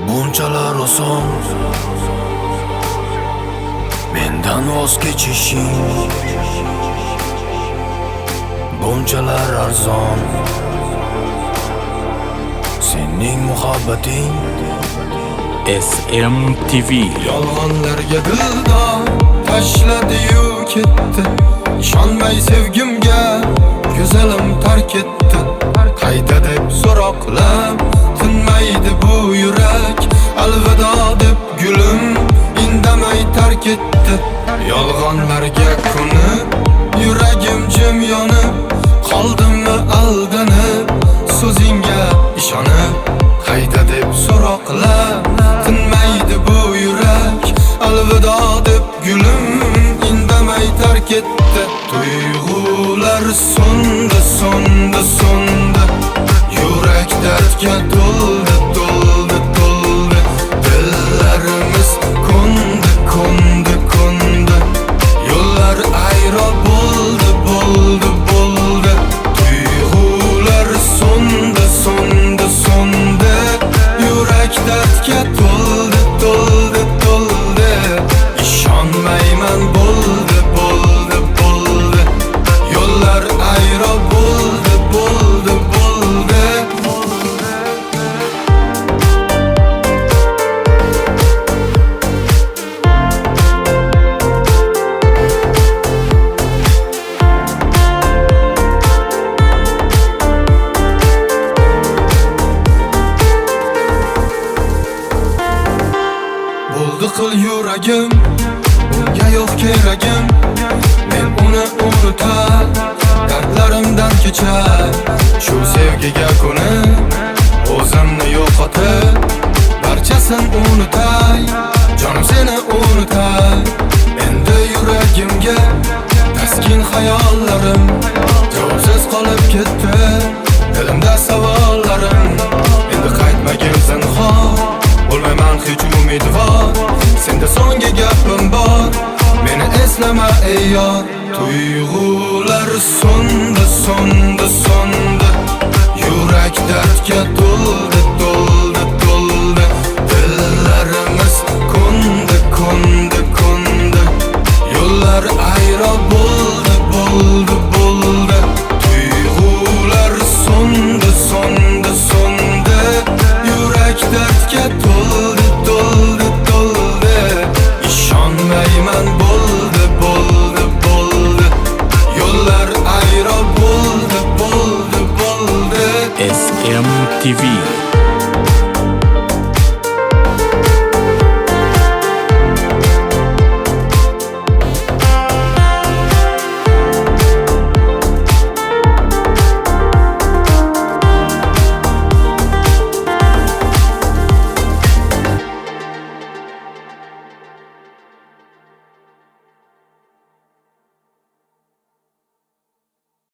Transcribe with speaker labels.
Speaker 1: Bunchalar oson mendan voz kechishing, bunchalar arzon sening muhabbating.
Speaker 2: SMTV
Speaker 1: Yolg'onlarga dildor tashladi-yu ketdi, ishonmay sevgimga go'zalim tark etdi. Qayta deb so'roqlab tinmaydi bu yurak, alvido deb gulim indamay tark etdi. Yolg'onlarga ko'nib yuragim jim yonib, qoldimmi aldanib so'zingga ishonib. Qayta deb so'roqlab tinmaydi bu yurak, alvido deb gulim indamay tark etdi. Tuyg'ular so'ndi, so'ndi, so'ndi, yurak dardga to'ldi, to'ldi, to'ldi. Dillarimiz ko'ndi, ko'ndi, ko'ndi, yo'llar ayro bo'ldi, bo'ldi, bo'ldi. Tuyg'ular so'ndi, so'ndi, so'ndi, yurak dardga to'ldi, to'ldi, to'ldi. Ishonmayman bo'ldi, bo'ldi, bo'ldi, yo'llar ayro bo'ldi, bo'ldi, bo'ldi. Bo'ldi qil yuragim, unga yo'q keragim. Men uni unutar, dardlarimdan kechar. Shu sevgiga ko'nib, o'zimni yo'qotib, barchasin unutay, jonim seni unutay. Endi yuragimga taskin xayollarim javobsiz qolib ketdi, dilimda savollarim. Endi qaytmagin zinhor, bo'lmayman hech umidvor. Senda so'nggi gapim bor, meni eslama ey yor. Tuyg'ular so'ndi, so'ndi, so'ndi, yurak dardga to'ldi, to'ldi, to'ldi. Dillarimiz ko'ndi, ko'ndi, ko'ndi, yo'llar ayro bo'ldi, bo'ldi, bo'ldi. Tuyg'ular so'ndi, so'ndi, so'ndi, yurak dardga to'ldi, to'ldi, to'ldi. Ishonmayman bo'ldi, bo'ldi, bo'ldi, yo'llar ayro bo'ldi, bo'ldi, bo'ldi.
Speaker 2: SMTV